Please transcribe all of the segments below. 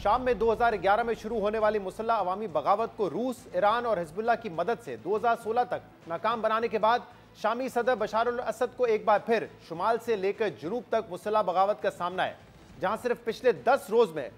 शाम में 2011 में शुरू होने वाली मुसल्लह अवामी बगावत को रूस, ईरान और हिजबुल्लाह की मदद से 2016 तक नाकाम बनाने के बाद शामी सदर बशार अल असद को एक बार फिर शुमाल से लेकर जुनूब तक मुसल्लह बगावत का सामना है, जहां सिर्फ पिछले 10 रोज में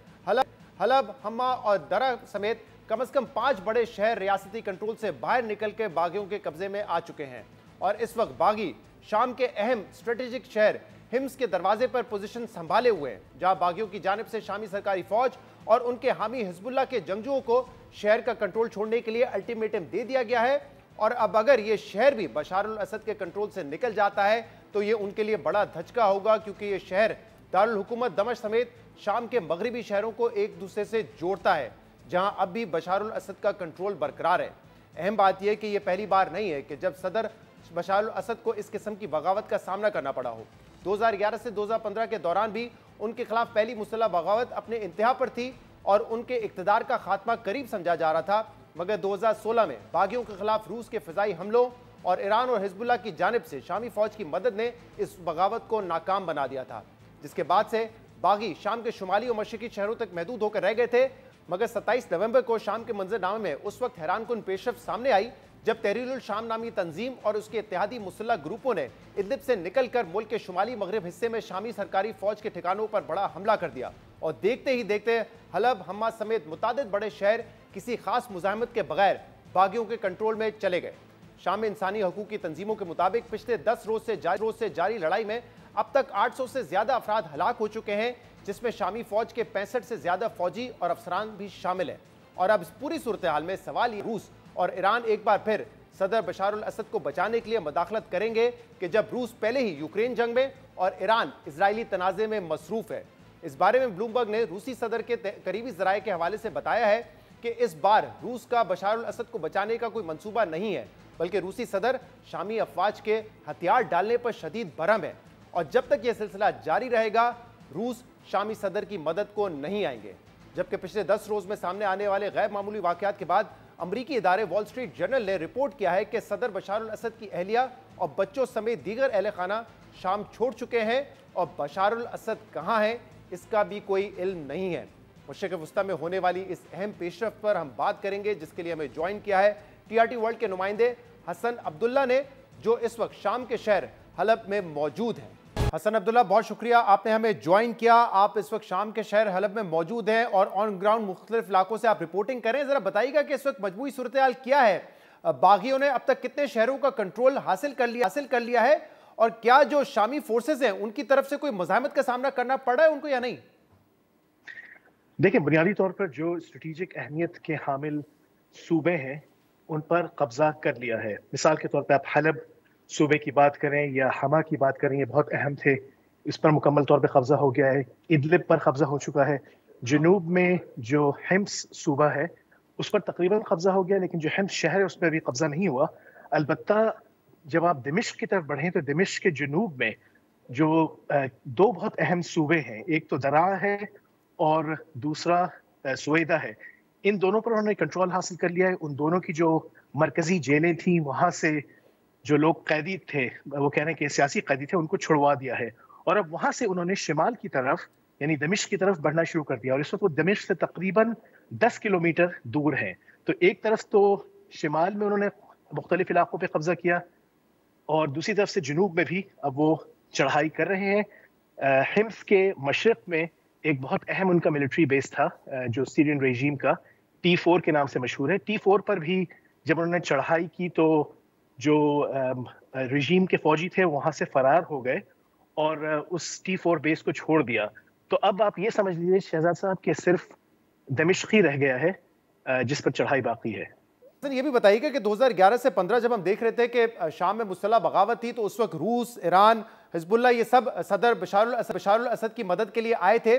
हलब, हम्मा और दरा समेत कम से कम 5 बड़े शहर रियासती कंट्रोल से बाहर निकल के बागियों के कब्जे में आ चुके हैं। और इस वक्त बागी शाम के अहम स्ट्रेटेजिक शहर हिम्स के दरवाजे पर पोजीशन संभाले हुए हैं, जहां बागियों की जानिब से शामी सरकारी फौज और उनके हामी हिजबुल्लाह के जंगजुओं को शहर का कंट्रोल छोड़ने के लिए अल्टीमेटम दे दिया गया है। और अब अगर ये शहर भी बशार अल असद के कंट्रोल से निकल जाता है तो ये उनके लिए बड़ा धचका होगा, क्योंकि ये शहर दारुल हुकूमत दमिश्क समेत शाम के मगरबी शहरों को एक दूसरे से जोड़ता है, जहां अब भी बशार अल असद का कंट्रोल बरकरार है। अहम बात यह कि यह पहली बार नहीं है कि जब सदर बशार अल असद को इस किस्म की बगावत का सामना करना पड़ा हो। 2011 से 2015 के दौरान भी उनके खिलाफ पहली मुसल्लह बगावत अपने इंतहा पर थी और उनके इक़्तिदार का खात्मा करीब समझा जा रहा था, मगर 2016 में बागियों के खिलाफ रूस के फ़िज़ाई हमलों और ईरान और हिजबुल्लाह की जानिब से शामी फ़ौज की मदद ने इस बगावत को नाकाम बना दिया था, जिसके बाद से बागी शाम के शुमाली और मशरक़ी शहरों तक महदूद होकर रह गए थे। मगर 27 नवंबर को शाम के मंजरनामे में उस वक्त हैरानकुन पेशरफ्त सामने आई जब तहरीरुल शाम नामी तंजीम और उसके इत्तेहादी मुसल्लह ग्रुपों ने इदलिब से निकलकर मुल्क के शुमाली मगरब हिस्से में शामी सरकारी फौज के ठिकानों पर बड़ा हमला कर दिया और देखते ही देखते हलब, हम्मा समेत मुतादिद बड़े शहर किसी खास मुज़ाहमत के बगैर बागियों के कंट्रोल में चले गए। शाम में इंसानी हकूक़ की तंजीमों के मुताबिक पिछले 10 रोज से जारी लड़ाई में अब तक 800 से ज़्यादा अफराद हलाक हो चुके हैं, जिसमें शामी फौज के 65 से ज़्यादा फौजी और अफसरान भी शामिल हैं। और अब इस पूरी सूरत हाल में सवाल ये रूस और ईरान एक बार फिर सदर बशार अल असद को बचाने के लिए मदाखलत करेंगे कि जब रूस पहले ही यूक्रेन जंग में और ईरान इजरायली तनाज़े में मसरूफ़ है। इस बारे में ब्लूमबर्ग ने रूसी सदर के करीबी ज़राए के हवाले से बताया है कि इस बार रूस का बशार अल असद को बचाने का कोई मंसूबा नहीं है, बल्कि रूसी सदर शामी अफवाज के हथियार डालने पर शदीद बरहम है और जब तक यह सिलसिला जारी रहेगा रूस शामी सदर की मदद को नहीं आएंगे। जबकि पिछले 10 रोज में सामने आने वाले गैर मामूली वाक़यात के बाद अमरीकी इदारे वॉल स्ट्रीट जर्नल ने रिपोर्ट किया है कि सदर बशार अल असद की अहलिया और बच्चों समेत दीगर अहल खाना शाम छोड़ चुके हैं और बशार अल असद कहाँ है इसका भी कोई इल्म नहीं है। मशरिक़ वस्ता में होने वाली इस अहम पेशरफ्त पर हम बात करेंगे, जिसके लिए हमें ज्वाइन किया है TRT वर्ल्ड के नुमाइंदे हसन अब्दुल्ला ने, जो इस वक्त शाम के शहर हलब में मौजूद हैं। हसन अब्दुल्ला, बहुत शुक्रिया आपने हमें ज्वाइन किया। आप इस वक्त शाम के शहर हलब में मौजूद हैं और ऑन ग्राउंड मुख्तलिफ इलाकों से आप रिपोर्टिंग करें। ज़रा बताइएगा कि इस वक्त मजमूई सूरत हाल क्या है, बागियों ने अब तक कितने शहरों का कंट्रोल हासिल कर लिया है और क्या जो शामी फोर्सेज हैं उनकी तरफ से कोई मुज़ाहमत का सामना करना पड़ रहा है उनको या नहीं? देखिए, बुनियादी तौर पर जो स्ट्रेटेजिक अहमियत के हामिल सूबे हैं उन पर कब्जा कर लिया है। मिसाल के तौर पर आप हलब सूबे की बात करें या हमा की बात करें, ये बहुत अहम थे, इस पर मुकम्मल तौर पे कब्जा हो गया है। इदलिब पर कब्जा हो चुका है। जनूब में जो हिम्स सूबा है उस पर तकरीबन कब्जा हो गया, लेकिन जो हिम्स शहर है उस पर भी कब्जा नहीं हुआ। अलबत्ता जब आप दिमिश्क की तरफ बढ़ें तो दिमिश्क के जनूब में जो 2 बहुत अहम सूबे हैं, एक तो दरा है और दूसरा सुवेदा है, इन दोनों पर उन्होंने कंट्रोल हासिल कर लिया है। उन दोनों की जो मरकजी जेलें थी वहाँ से जो लोग कैदी थे, वो कह रहे हैं कि सियासी कैदी थे, उनको छुड़वा दिया है और अब वहां से उन्होंने शिमाल की तरफ यानी दमिश्क की तरफ बढ़ना शुरू कर दिया और इस वक्त वो दमिश्क से तकरीबन 10 किलोमीटर दूर है। तो एक तरफ तो शिमाल में उन्होंने मुख्तलिफ इलाकों पे कब्जा किया और दूसरी तरफ से जनूब में भी अब वो चढ़ाई कर रहे हैं। हिम्स के मशरक में एक बहुत अहम उनका मिलिट्री बेस था जो सीरियन रेजीम का T4 के नाम से मशहूर है। T4 पर भी जब उन्होंने चढ़ाई की तो जो रजीम के फौजी थे वहां से फरार हो गए और उस T4 बेस को छोड़ दिया। तो अब आप ये समझ लीजिए शहजाद साहब कि सिर्फ दमिश्क ही रह गया है जिस पर चढ़ाई बाकी है। सर, ये भी बताइएगा कि 2011 से 15 जब हम देख रहे थे कि शाम में मुसल्लह बगावत थी तो उस वक्त रूस, ईरान, हिजबुल्लाह ये सब सदर बशार अल असद की मदद के लिए आए थे।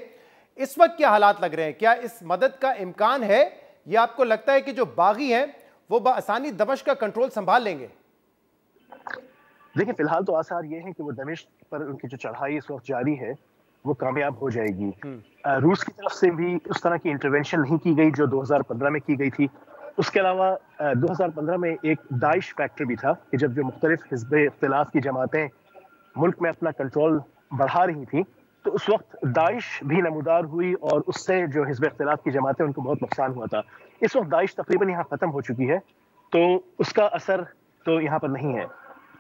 इस वक्त क्या हालात लग रहे हैं? क्या इस मदद का इम्कान है या आपको लगता है कि जो बागी हैं वो बआसानी दमिश्क का कंट्रोल संभाल लेंगे? देखिए, फिलहाल तो आसार ये है कि वो दमिश्क पर उनकी जो चढ़ाई इस वक्त जारी है वो कामयाब हो जाएगी। रूस की तरफ से भी उस तरह की इंटरवेंशन नहीं की गई जो 2015 में की गई थी। उसके अलावा 2015 में एक दाइश फैक्टर भी था कि जब जो मुख्तलिफ हिज़्ब इख्तिलाफ की जमातें मुल्क में अपना कंट्रोल बढ़ा रही थी تو اس وقت داعش بھی نمودار ہوئی اور اس سے جو حزب اختلاف کی جماعتیں ان کو بہت نقصان ہوا تھا. اس وقت داعش تقریباً یہاں ختم ہو چکی ہے تو اس کا اثر تو یہاں پر نہیں ہے.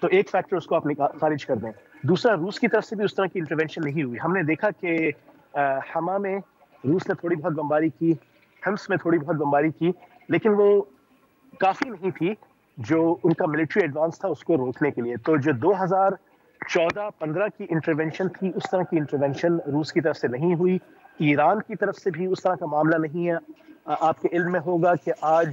تو ایک فیکٹر اس کو آپ خارج کر دیں. دوسرا, روس کی طرف سے بھی اس طرح کی انٹرونشن نہیں ہوئی. ہم نے دیکھا کہ حما میں روس نے تھوڑی بہت بمباری کی, ہمس میں تھوڑی بہت بمباری کی, لیکن وہ کافی نہیں تھی جو ان کا ملٹری ایڈوانس تھا اس کو روکنے کے لیے. تو جو 2014-15 کی انٹرونشن تھی, اس طرح کی انٹرونشن روس کی طرف سے نہیں ہوئی. ایران کی طرف سے بھی اس طرح کا معاملہ نہیں ہے. آپ کے علم میں ہوگا کہ آج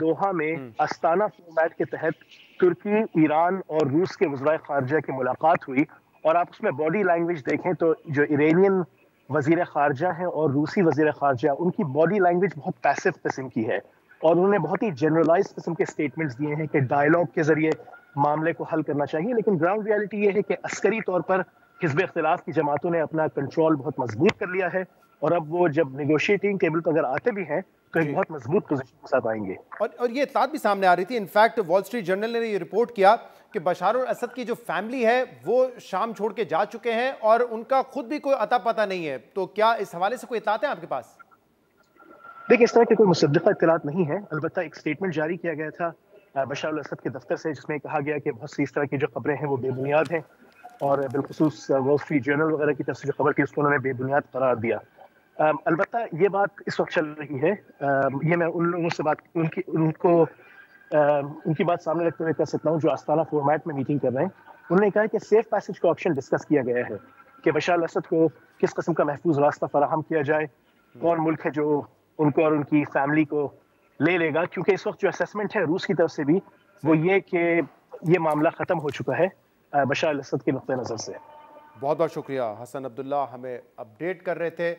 دوحہ میں استانہ فارمیٹ کے تحت ترکی, ایران اور روس کے وزرائے خارجہ کی ملاقات ہوئی, اور آپ اس میں باڈی لینگویج دیکھیں تو جو ایرانین وزیر خارجہ ہیں اور روسی وزیر خارجہ, ان کی باڈی لینگویج بہت پیسو قسم کی ہے, اور انہوں نے بہت ہی جنرلائز قسم کے سٹیٹمنٹس دیے ہیں کہ ڈائلاگ کے ذریعے معاملے کو حل کرنا چاہیے. لیکن گراؤنڈ ریالٹی یہ ہے کہ عسکری طور پر حزب اختلاف کی جماعتوں نے اپنا کنٹرول بہت مضبوط کر لیا ہے, اور اب وہ جب نیگوشیٹنگ ٹیبل پر اگر آتے بھی ہیں تو ایک بہت مضبوط پوزیشن کے ساتھ آئیں گے. اور یہ اطلاعات بھی سامنے آ رہی تھی. انفیکٹ وال اسٹریٹ جرنل نے یہ رپورٹ کیا کہ بشار الاسد کی جو فیملی ہے وہ شام چھوڑ کے جا چکے ہیں اور ان کا خود بھی کوئی اتا پتہ نہیں ہے. تو کیا اس حوالے سے کوئی اطلاعات ہیں آپ کے پاس؟ دیکھیں, اس طرح کے کوئی مصدقہ اطلاعات نہیں ہیں. البتہ ایک سٹیٹمنٹ جاری کیا گیا تھا بشار الاسد کے دفتر سے, جس میں کہا گیا کہ بہت سی اس طرح کی جو خبریں ہیں وہ بے بنیاد ہیں, اور بالخصوص وال اسٹریٹ جرنل وغیرہ کی طرف سے جو خبر تھی اس کو انہوں نے بے بنیاد قرار دیا. البتہ یہ بات اس وقت چل رہی ہے, یہ میں ان لوگوں سے بات ان کی بات سامنے رکھتے ہوئے کر سکتا ہوں جو آستانہ فارمیٹ میں میٹنگ کر رہے ہیں. انہوں نے کہا کہ سیف پیسج کا آپشن ڈسکس کیا گیا ہے کہ بشار الاسد کو کس قسم کا محفوظ راستہ فراہم کیا جائے, کون ملک ہے جو ان کو اور ان کی فیملی کو لے لے گا, کیونکہ اس وقت جو اسیسمنٹ ہے روس کی طرف سے بھی وہ یہ کہ یہ معاملہ ختم ہو چکا ہے بشار الاسد کے نقطہ نظر سے. بہت بہت شکریہ حسن عبداللہ, ہمیں اپڈیٹ کر رہے تھے